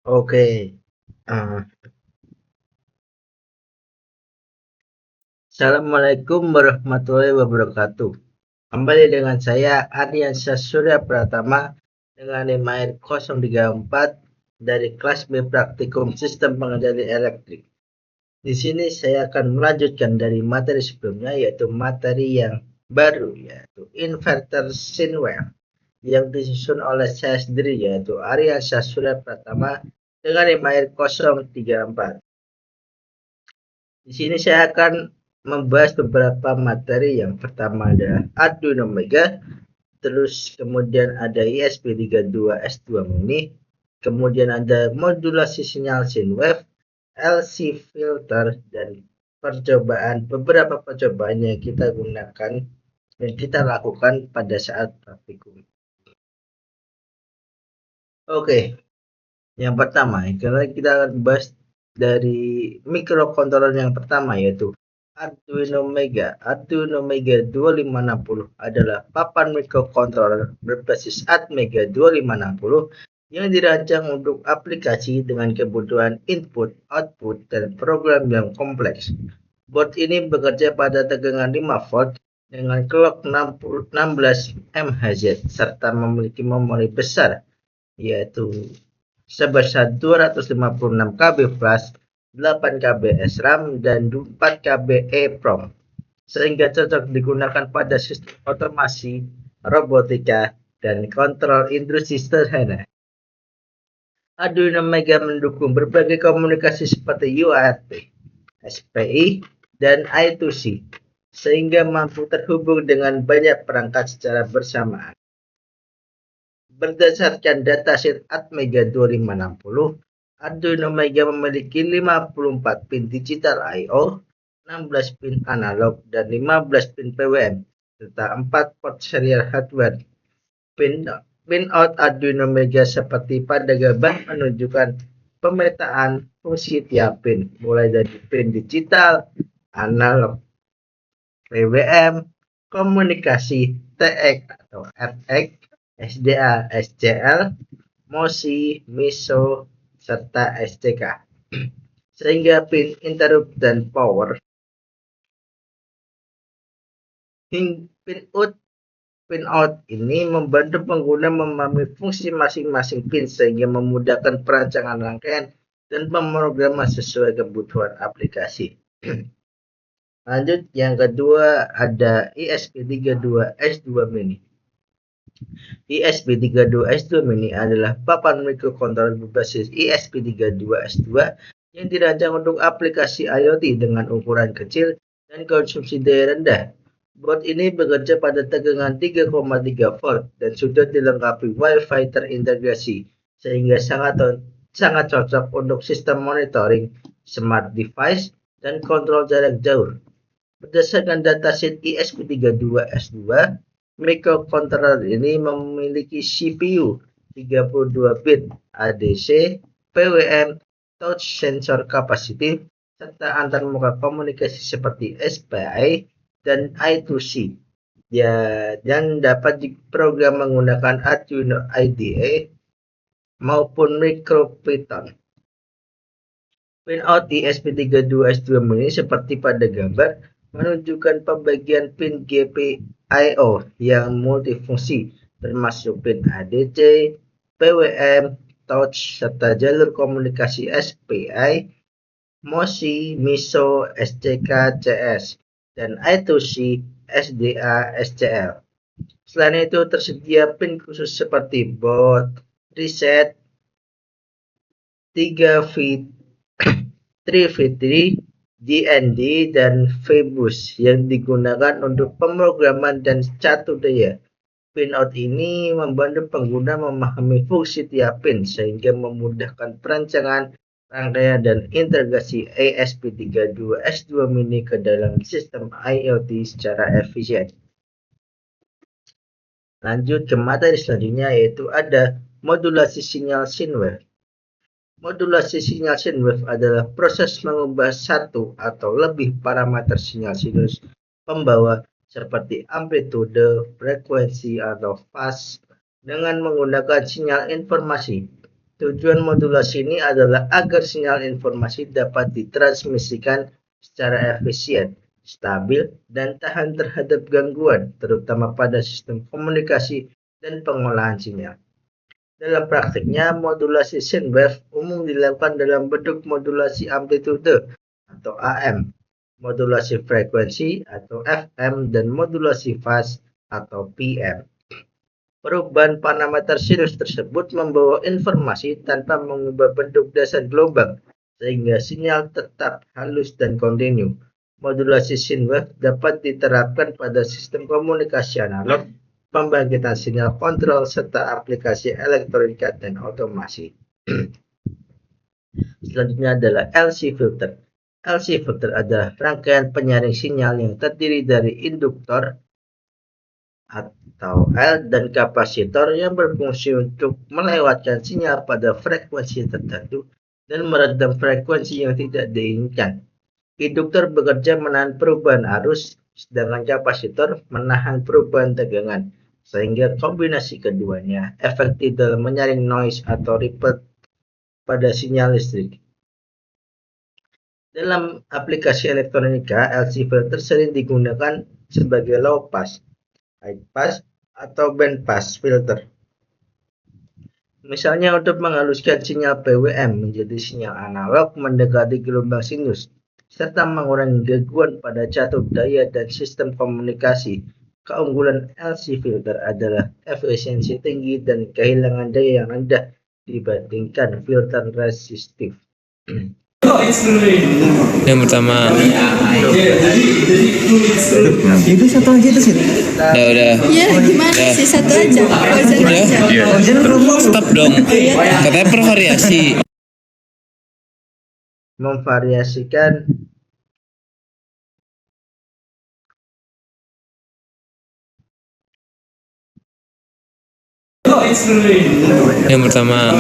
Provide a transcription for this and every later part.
Oke, eh, Assalamualaikum warahmatullahi wabarakatuh. Kembali dengan saya Ardiansyah Surya Pratama dengan NIM 034 dari kelas B Praktikum Sistem Pengendali Elektrik. Di sini saya akan melanjutkan dari materi sebelumnya yaitu materi yang baru yaitu inverter Sinware yang disusun oleh saya sendiri yaitu Ardiansyah Surya Pratama dengan NIM 034. Di sini saya akan membahas beberapa materi. Yang pertama adalah Arduino Mega, terus kemudian ada ESP32S2 Mini, kemudian ada modulasi sinyal Synwave, LC filter, dan beberapa percobaan yang kita gunakan dan kita lakukan pada saat praktikum. Oke, yang pertama, kita akan bahas dari microcontroller yang pertama yaitu Arduino Mega. Arduino Mega 2560 adalah papan microcontroller berbasis Atmega 2560 yang dirancang untuk aplikasi dengan kebutuhan input, output, dan program yang kompleks. Board ini bekerja pada tegangan 5 volt dengan clock 16 MHz serta memiliki memori besar yaitu sebesar 256 KB flash, 8 KB SRAM, dan 4 KB EEPROM, sehingga cocok digunakan pada sistem otomasi, robotika, dan kontrol industri sederhana. Arduino Mega mendukung berbagai komunikasi seperti UART, SPI, dan I2C, sehingga mampu terhubung dengan banyak perangkat secara bersamaan. Berdasarkan datasheet Atmega 2560, Arduino Mega memiliki 54 pin digital I/O, 16 pin analog, dan 15 pin PWM, serta 4 port serial hardware. Pin out Arduino Mega seperti pada gambar menunjukkan pemetaan fungsi tiap pin, mulai dari pin digital, analog, PWM, komunikasi TX atau RX, SDA, SCL, MOSI, MISO, serta SCK. Sehingga pin interrupt dan power, pin out ini membantu pengguna memahami fungsi masing-masing pin sehingga memudahkan perancangan rangkaian dan pemrograman sesuai kebutuhan aplikasi. Lanjut, yang kedua ada ESP32S2 Mini. ESP32S2 Mini adalah papan microcontroller berbasis ESP32S2 yang dirancang untuk aplikasi IoT dengan ukuran kecil dan konsumsi daya rendah. Board ini bekerja pada tegangan 3,3 volt dan sudah dilengkapi Wi-Fi terintegrasi, sehingga sangat cocok untuk sistem monitoring, smart device, dan kontrol jarak jauh. Berdasarkan datasheet ESP32S2, microcontroller ini memiliki CPU 32 bit ADC, PWM, touch sensor kapasitif, serta antarmuka komunikasi seperti SPI dan I2C. Dan dapat diprogram menggunakan Arduino IDE maupun MicroPython. Pinout ESP32S2 Mini seperti pada gambar menunjukkan pembagian pin GPIO yang multifungsi, termasuk pin ADC, PWM, touch, serta jalur komunikasi SPI, MOSI, MISO, SCK, CS, dan I2C, SDA, SCL. Selain itu, tersedia pin khusus seperti baud, reset, 3V 3v3, DND, dan VBus yang digunakan untuk pemrograman dan catu daya. Pinout ini membantu pengguna memahami fungsi tiap pin sehingga memudahkan perancangan, rangkaian, dan integrasi ESP32S2 Mini ke dalam sistem IoT secara efisien. Lanjut ke materi selanjutnya yaitu ada modulasi sinyal Synwave. Modulasi sinyal Synwave adalah proses mengubah satu atau lebih parameter sinyal sinus pembawa seperti amplitude, frekuensi, atau fase dengan menggunakan sinyal informasi. Tujuan modulasi ini adalah agar sinyal informasi dapat ditransmisikan secara efisien, stabil, dan tahan terhadap gangguan, terutama pada sistem komunikasi dan pengolahan sinyal. Dalam praktiknya, modulasi sine wave umum dilakukan dalam bentuk modulasi amplitude atau AM, modulasi frekuensi atau FM, dan modulasi fase atau PM. Perubahan parameter sinus tersebut membawa informasi tanpa mengubah bentuk dasar gelombang, sehingga sinyal tetap halus dan kontinu. Modulasi sine wave dapat diterapkan pada sistem komunikasi analog, pembangkitan sinyal kontrol, serta aplikasi elektronika dan otomasi. Selanjutnya adalah LC filter. LC filter adalah rangkaian penyaring sinyal yang terdiri dari induktor atau L dan kapasitor yang berfungsi untuk melewatkan sinyal pada frekuensi tertentu dan meredam frekuensi yang tidak diinginkan. Induktor bekerja menahan perubahan arus, sedangkan kapasitor menahan perubahan tegangan, sehingga kombinasi keduanya efektif dalam menyaring noise atau ripple pada sinyal listrik. Dalam aplikasi elektronika, LC filter sering digunakan sebagai low pass, high pass, atau band pass filter. Misalnya untuk menghaluskan sinyal PWM menjadi sinyal analog mendekati gelombang sinus, serta mengurangi gangguan pada catur daya dan sistem komunikasi. Keunggulan LC filter adalah efisiensi tinggi dan kehilangan daya yang rendah dibandingkan filter resistif. Yang pertama, itu satu aja itu sih. udah. Ya gimana sih, satu aja, Fauzan aja. Stop dong. Katanya per variasi. Memvariasikan Yang pertama,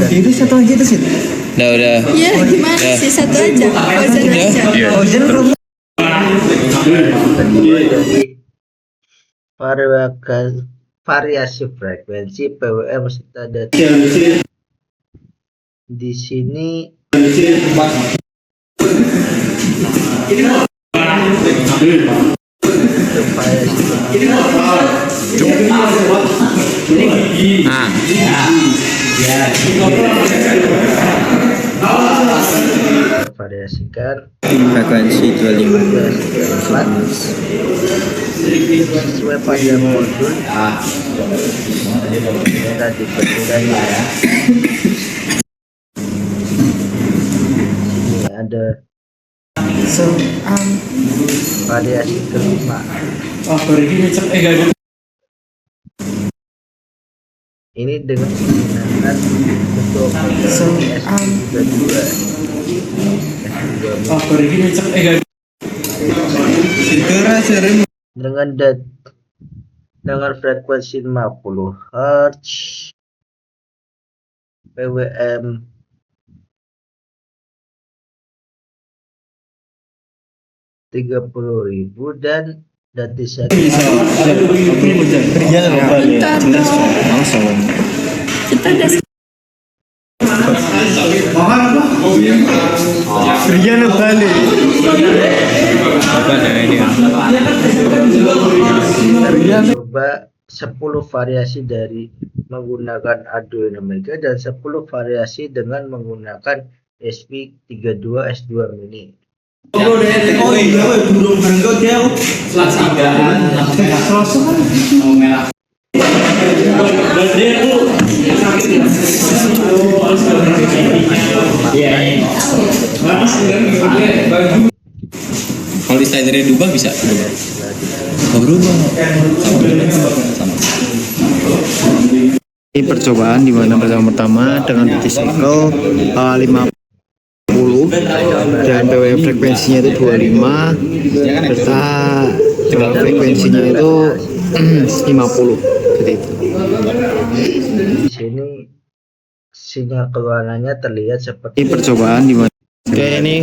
Itu satu aja itu sih. udah. Ya gimana sih, satu aja, Fauzan aja. variasi frekuensi PWM serta data. Di sini variasikan Frekuensi 25 sesuai pada modul kita diberikan ya. Sini ada variasi kelima. Ini dengan menggunakan untuk dengan frekuensi 50 Hz, PWM 30.000 dan detik Kita udah coba 10 variasi dari menggunakan Arduino Mega dan 10 variasi dengan menggunakan SP32 S2 Mini. Kalau di slidernya diubah bisa? Oh, berubah. Sama. Ini percobaan di mana pertama dengan duty cycle 50 dan PWM frekuensinya itu 25 serta dengan frekuensinya itu 50 seperti itu. Di sini sinyal keluarannya terlihat seperti Ini percobaan di mana Oke, ini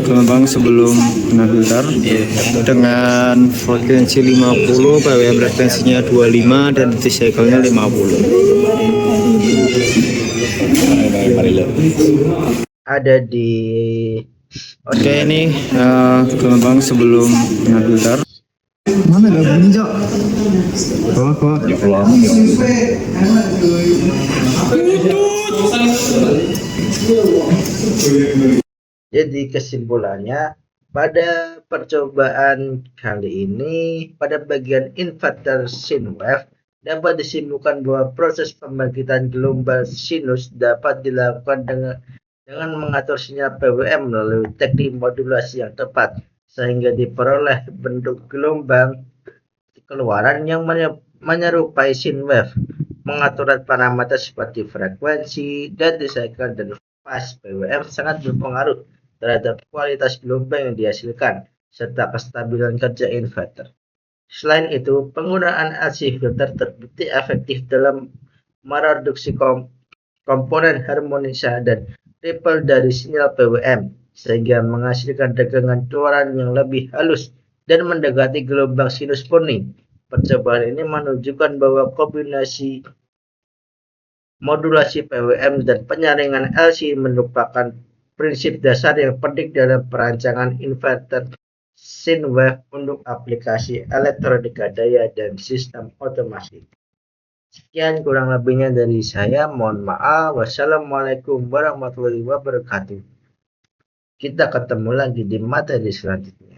gelombang sebelum kena filter dengan frekuensi 50, PWM frekuensinya 25 dan duty cycle-nya 50. Ada di Oke, ini gelombang sebelum kena filter. Mana gak bunyi, Cok? Bawah. Ya kalau Jadi kesimpulannya, pada percobaan kali ini pada bagian inverter sine wave dapat disimpulkan bahwa proses pembangkitan gelombang sinus dapat dilakukan dengan mengatur sinyal PWM melalui teknik modulasi yang tepat sehingga diperoleh bentuk gelombang keluaran yang menyerupai sine wave. Pengaturan parameter seperti frekuensi, duty cycle, dan fase PWM sangat berpengaruh terhadap kualitas gelombang yang dihasilkan serta kestabilan kerja inverter. Selain itu, penggunaan LC filter terbukti efektif dalam mereduksi komponen harmonisa dan ripple dari sinyal PWM sehingga menghasilkan tegangan keluaran yang lebih halus dan mendekati gelombang sinus murni. Percobaan ini menunjukkan bahwa kombinasi modulasi PWM dan penyaringan LC merupakan prinsip dasar yang penting dalam perancangan inverter sine wave untuk aplikasi elektronika daya dan sistem otomasi. Sekian kurang lebihnya dari saya, mohon maaf. Wassalamualaikum warahmatullahi wabarakatuh. Kita ketemu lagi di materi selanjutnya.